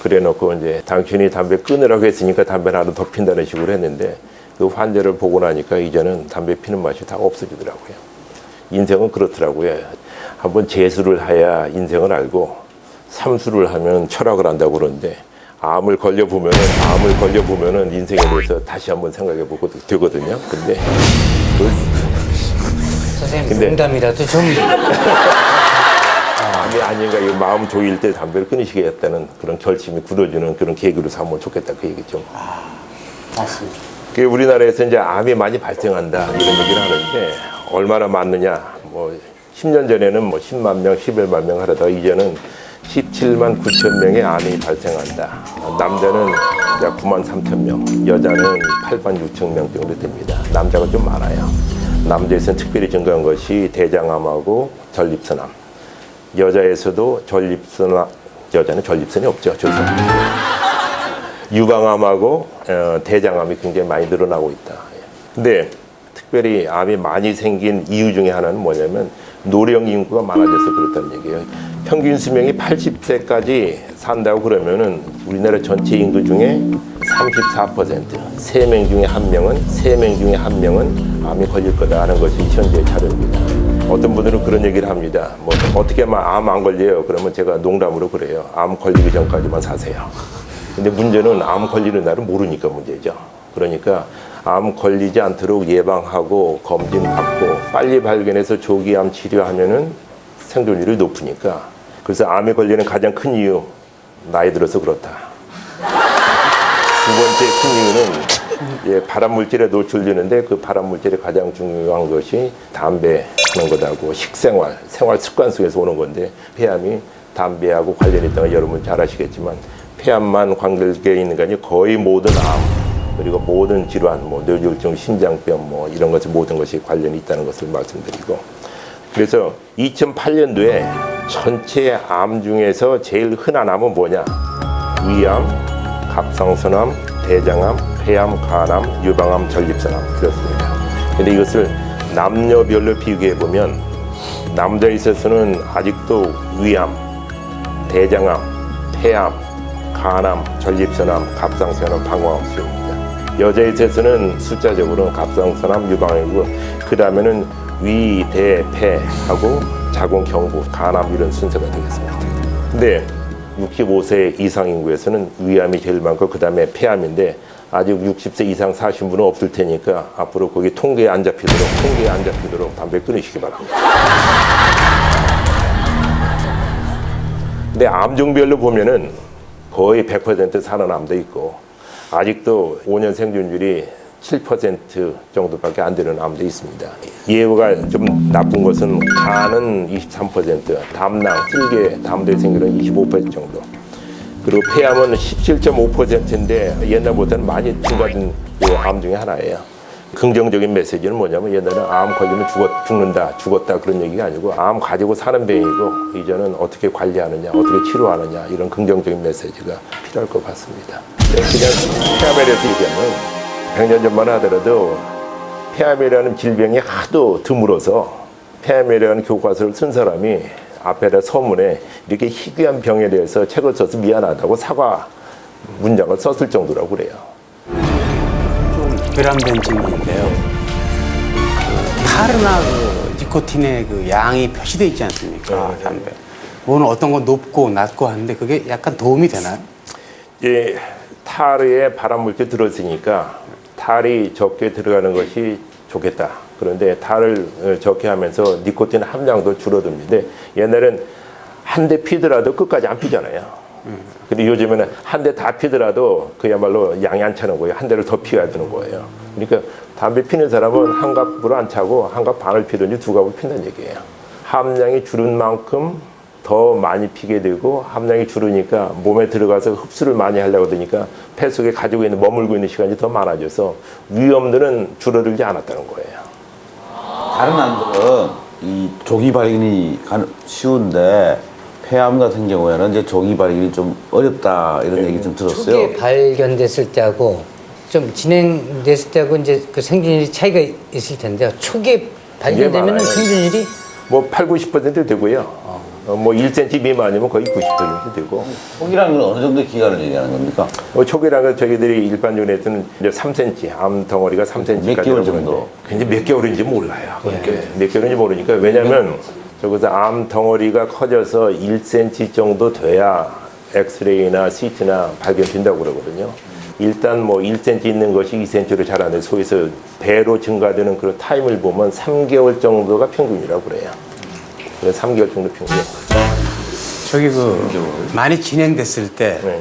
그래 놓고 이제 당신이 담배 끊으라고 했으니까 담배를 하나 더 핀다는 식으로 했는데 그 환자를 보고 나니까 이제는 담배 피는 맛이 다 없어지더라고요. 인생은 그렇더라고요. 한번 재수를 해야 인생을 알고 삼수를 하면 철학을 한다고 그러는데 암을 걸려보면은 인생에 대해서 다시 한번 생각해 보고 되거든요. 근데 선생님 농담이라도 좀 암이 아닌가 이 마음 조일 때 담배를 끊으시겠다는 그런 결심이 굳어지는 그런 계기로 삼으면 좋겠다 그 얘기죠. 맞습니다. 그 우리나라에서 이제 암이 많이 발생한다 이런 얘기를 하는데 얼마나 많느냐 뭐 10년 전에는 뭐 10만 명, 11만 명 하다가 이제는 17만 9천 명의 암이 발생한다. 남자는 약 9만 3천 명, 여자는 8만 6천 명 정도 됩니다. 남자가 좀 많아요. 남자에서는 특별히 증가한 것이 대장암하고 전립선암. 여자에서도 전립선암, 여자는 전립선이 없죠. 죄송합니다. 유방암하고 대장암이 굉장히 많이 늘어나고 있다. 근데 특별히 암이 많이 생긴 이유 중에 하나는 뭐냐면 노령 인구가 많아져서 그렇다는 얘기예요. 평균 수명이 80세까지 산다고 그러면은 우리나라 전체 인구 중에 34%, 3명 중에 1명은, 3명 중에 1명은 암이 걸릴 거다 하는 것이 현재 자료입니다. 어떤 분들은 그런 얘기를 합니다. 뭐 어떻게 하면 암 안 걸려요? 그러면 제가 농담으로 그래요. 암 걸리기 전까지만 사세요. 근데 문제는 암 걸리는 날은 모르니까 문제죠. 그러니까 암 걸리지 않도록 예방하고 검진 받고 빨리 발견해서 조기암 치료하면은 생존율이 높으니까. 그래서 암에 걸리는 가장 큰 이유 나이 들어서 그렇다. 두 번째 큰 이유는 발암 물질에 노출되는데 그 발암 물질의 가장 중요한 것이 담배 하는 것하고 식생활, 생활 습관 속에서 오는 건데 폐암이 담배하고 관련이 있다는 걸 여러분 잘 아시겠지만 폐암만 관계되어 있는 게 아니고 거의 모든 암 그리고 모든 질환, 뭐 뇌졸중, 심장병 뭐 이런 것이 모든 것이 관련이 있다는 것을 말씀드리고 그래서 2008년도에 전체 암 중에서 제일 흔한 암은 뭐냐? 위암, 갑상선암, 대장암, 폐암, 간암, 유방암, 전립선암 그렇습니다. 근데 이것을 남녀별로 비교해 보면 남자에 있어서는 아직도 위암, 대장암, 폐암, 간암, 전립선암, 갑상선암, 방광암 수입니다. 여자에 있어서는 숫자적으로는 갑상선암, 유방암이고 그 다음에는 위, 대, 폐하고 자궁, 경부, 간암 이런 순서가 되겠습니다. 근데 65세 이상 인구에서는 위암이 제일 많고 그 다음에 폐암인데 아직 60세 이상 사신 분은 없을 테니까 앞으로 거기 통계에 안 잡히도록 담배 끊으시기 바랍니다. 근데 암종별로 보면은 거의 100% 살아남도 있고 아직도 5년 생존율이 7% 정도밖에 안 되는 암도 있습니다. 예후가 좀 나쁜 것은 간은 23%, 담낭, 쓸개, 담도에 생기는 25% 정도. 그리고 폐암은 17.5%인데 옛날보다는 많이 증가된 암 중에 하나예요. 긍정적인 메시지는 뭐냐면 옛날에는 암 걸리면 죽었다 그런 얘기가 아니고 암 가지고 사는 병이고 이제는 어떻게 관리하느냐, 어떻게 치료하느냐 이런 긍정적인 메시지가 필요할 것 같습니다. 그냥 폐암에 대해서 얘기하면 100년 전만 하더라도 폐암이라는 질병이 하도 드물어서 폐암이라는 교과서를 쓴 사람이 앞에다 서문에 이렇게 희귀한 병에 대해서 책을 써서 미안하다고 사과 문장을 썼을 정도라고 그래요. 좀 결함된 질문인데요. 타르나 니코틴의 양이 표시되어 있지 않습니까? 담배. 그거는 어떤 건 높고 낮고 하는데 그게 약간 도움이 되나요? 예, 타르에 발암물질 들어있으니까 탈이 적게 들어가는 것이 좋겠다. 그런데 탈을 적게 하면서 니코틴 함량도 줄어듭니다. 옛날엔 한 대 피더라도 끝까지 안 피잖아요. 근데 요즘에는 한 대 다 피더라도 그야말로 양이 안 차는 거예요. 한 대를 더 피워야 되는 거예요. 그러니까 담배 피는 사람은 한 갑으로 안 차고 한 갑 반을 피든지 두 갑을 핀다는 얘기예요. 함량이 줄은 만큼 더 많이 피게 되고 함량이 줄으니까 몸에 들어가서 흡수를 많이 하려고 하니까 폐 속에 가지고 있는 머물고 있는 시간이 더 많아져서 위험들은 줄어들지 않았다는 거예요. 다른 암들은 이 조기 발견이 쉬운데 폐암 같은 경우에는 이제 조기 발견이 좀 어렵다 이런 얘기 좀 들었어요. 초기에 발견됐을 때하고 좀 진행됐을 때하고 이제 그 생존율이 차이가 있을 텐데요. 초기에 발견되면 생존율이 뭐 8, 90% 되고요. 뭐 1cm 미만이면 거의 90% 되고 초기라는 건 어느 정도 기간을 얘기하는 겁니까? 초기라는 건 저희들이 일반적으로 해서는 이제 3cm, 암 덩어리가 3cm까지 몇 개월 정도? 근데 몇 개월인지 몰라요. 몇 개월인지 모르니까 왜냐면 저기서 암 덩어리가 커져서 1cm 정도 돼야 엑스레이나 CT나 발견된다고 그러거든요. 일단 뭐 1cm 있는 것이 2cm로 자라는 소에서 배로 증가되는 그런 타임을 보면 3개월 정도가 평균이라고 그래요. 그래서 3개월 정도 평균. 저기 많이 진행됐을 때 네.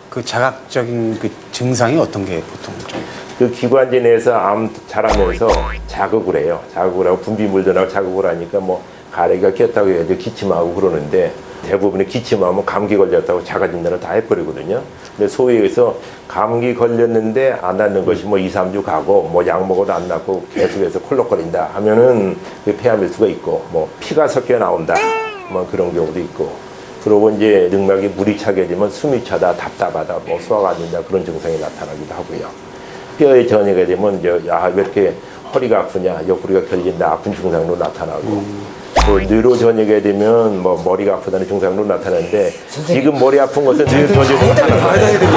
그 자각적인 그 증상이 어떤 게 보통 좀 그 기관지 내에서 암 자라면서 자극을 해요. 자극을 하고 분비물도 나고 자극을 하니까 뭐 가래가 꼈다고 해야지 기침하고 그러는데 대부분의 기침하면 감기 걸렸다고 자가진단을 다 해버리거든요. 근데 소위 해서 감기 걸렸는데 안 낫는 것이 뭐 2, 3주 가고 뭐 약 먹어도 안 낫고 계속해서 콜록거린다 하면은 그 폐암일 수가 있고 뭐 피가 섞여 나온다 뭐 그런 경우도 있고 그러고 이제 늑막에 물이 차게 되면 숨이 차다 답답하다 뭐 소화가 안 된다 그런 증상이 나타나기도 하고요. 뼈에 전이가 되면 이제 야, 왜 이렇게 허리가 아프냐 옆구리가 결린다 아픈 증상으로 나타나고 또 뇌로 전이게 되면 뭐 머리가 아프다는 증상으로 나타나는데 지금 머리 아픈 것은 뇌로 전이로 나타나는 거예요.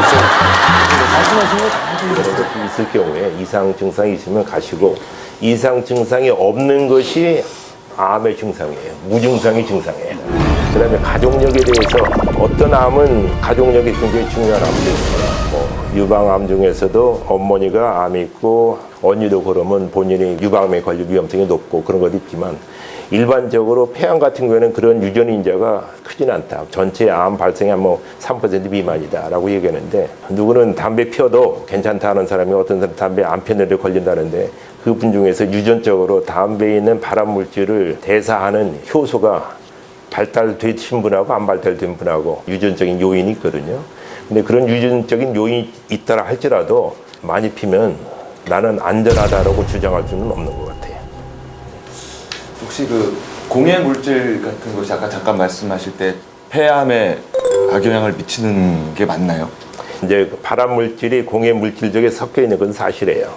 있을 경우에 이상 증상이 있으면 가시고 이상 증상이 없는 것이 암의 증상이에요. 무증상이 증상이에요. 그 다음에 가족력에 대해서 어떤 암은 가족력이 굉장히 중요한 암도 있어요. 뭐 유방암 중에서도 어머니가 암이 있고 언니도 그러면 본인이 유방암에 걸릴 위험성이 높고 그런 것도 있지만 일반적으로 폐암 같은 경우에는 그런 유전인자가 크지는 않다. 전체 암 발생이 한 뭐 3% 미만이다라고 얘기하는데 누구는 담배 피워도 괜찮다는 사람이 어떤 사람 담배 안 피우는데 걸린다는데 그분 중에서 유전적으로 담배에 있는 발암 물질을 대사하는 효소가 발달되신 분하고 안 발달된 분하고 유전적인 요인이 있거든요. 근데 그런 유전적인 요인이 있다라 할지라도 많이 피면 나는 안전하다라고 주장할 수는 없는 것 같아요. 혹시 그 공해 물질 같은 것이 아까 잠깐 말씀하실 때 폐암에 악영향을 미치는 게 맞나요? 이제 발암 물질이 공해 물질 중에 섞여 있는 건 사실이에요.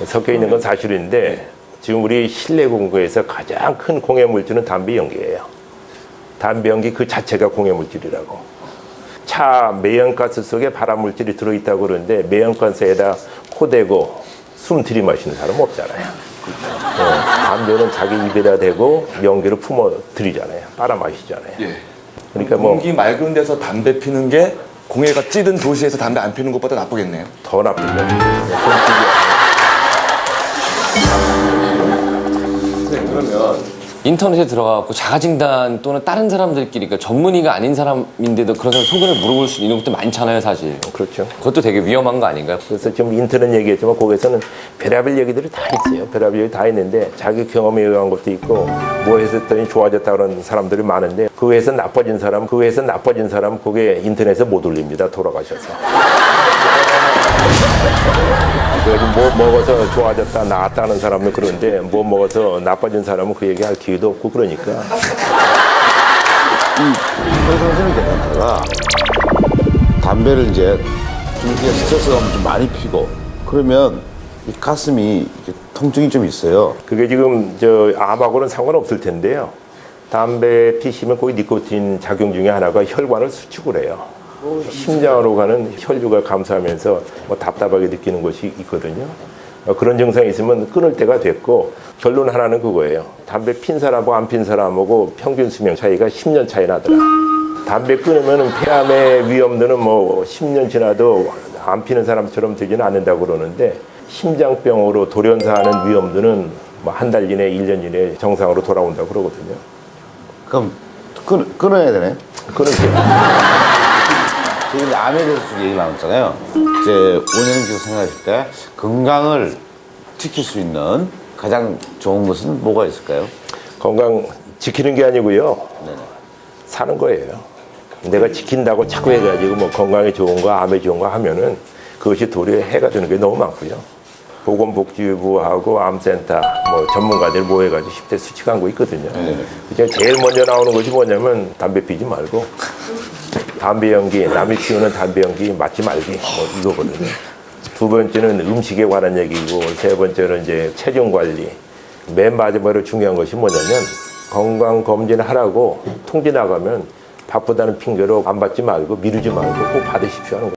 섞여 있는 건 사실인데 지금 우리 실내 공구에서 가장 큰 공해 물질은 담배 연기예요. 담배 연기 그 자체가 공해 물질이라고. 차 매연가스 속에 발암 물질이 들어있다고 그러는데 매연가스에다 코대고 숨 들이마시는 사람 없잖아요. 담배는 자기 입에다 대고 연기를 품어들이잖아요. 빨아마시잖아요. 예. 그러니까 뭐 공기 맑은 데서 담배 피는 게 공해가 찌든 도시에서 담배 안 피는 것보다 나쁘겠네요. 더 나쁘죠. 그러면 인터넷에 들어가고 자가진단 또는 다른 사람들끼리 그러니까 전문의가 아닌 사람인데도 그런 사람 소견을 물어볼 수 있는 것도 많잖아요, 사실. 그렇죠. 그것도 되게 위험한 거 아닌가요? 그래서 지금 인터넷 얘기했지만 거기서는 별의별 얘기들이 다 있어요. 별의별 얘기 다 있는데 자기 경험에 의한 것도 있고 뭐 했었더니 좋아졌다 그런 사람들이 많은데 그 회에서 나빠진 사람 그게 인터넷에 못 올립니다. 돌아가셔서. 그래서 뭐 먹어서 좋아졌다 나았다 하는 사람은 그런데 뭐 먹어서 나빠진 사람은 그 얘기할 기회도 없고 그러니까. 선생님 괜찮다가 담배를 이제 좀 이렇게 스트레스가 좀 많이 피고 그러면 이 가슴이 이렇게 통증이 좀 있어요. 그게 지금 저 암하고는 상관없을 텐데요. 담배 피시면 거기 니코틴 작용 중에 하나가 혈관을 수축을 해요. 심장으로 가는 혈류가 감소하면서 뭐 답답하게 느끼는 것이 있거든요. 그런 증상이 있으면 끊을 때가 됐고 결론 하나는 그거예요. 담배 핀 사람하고 안 핀 사람하고 평균 수명 차이가 10년 차이 나더라. 담배 끊으면 폐암의 위험도는 뭐 10년 지나도 안 피는 사람처럼 되지는 않는다고 그러는데 심장병으로 돌연사하는 위험도는 뭐 한 달 이내, 1년 이내 정상으로 돌아온다고 그러거든요. 그럼 끊어야 되네. 그렇죠. 지금 암에 대해서 좀 얘기 나눴잖아요. 이제 원장님께서 생각하실 때 건강을 지킬 수 있는 가장 좋은 것은 뭐가 있을까요? 건강 지키는 게 아니고요. 사는 거예요. 내가 지킨다고 자꾸 해가지고 뭐 건강에 좋은 거, 암에 좋은 거 하면은 그것이 도리어 해가 되는 게 너무 많고요. 보건복지부하고 암센터 뭐 전문가들 모여가지고 10대 수칙 한 거 있거든요. 그중에 제일 먼저 나오는 것이 뭐냐면 담배 피지 말고 담배 연기, 남이 피우는 담배 연기 맞지 말기 뭐 이거거든요. 두 번째는 음식에 관한 얘기고 세 번째는 이제 체중 관리. 맨 마지막으로 중요한 것이 뭐냐면 건강 검진 하라고 통지 나가면 바쁘다는 핑계로 안 받지 말고 미루지 말고 꼭 받으십시오 하는 거예요.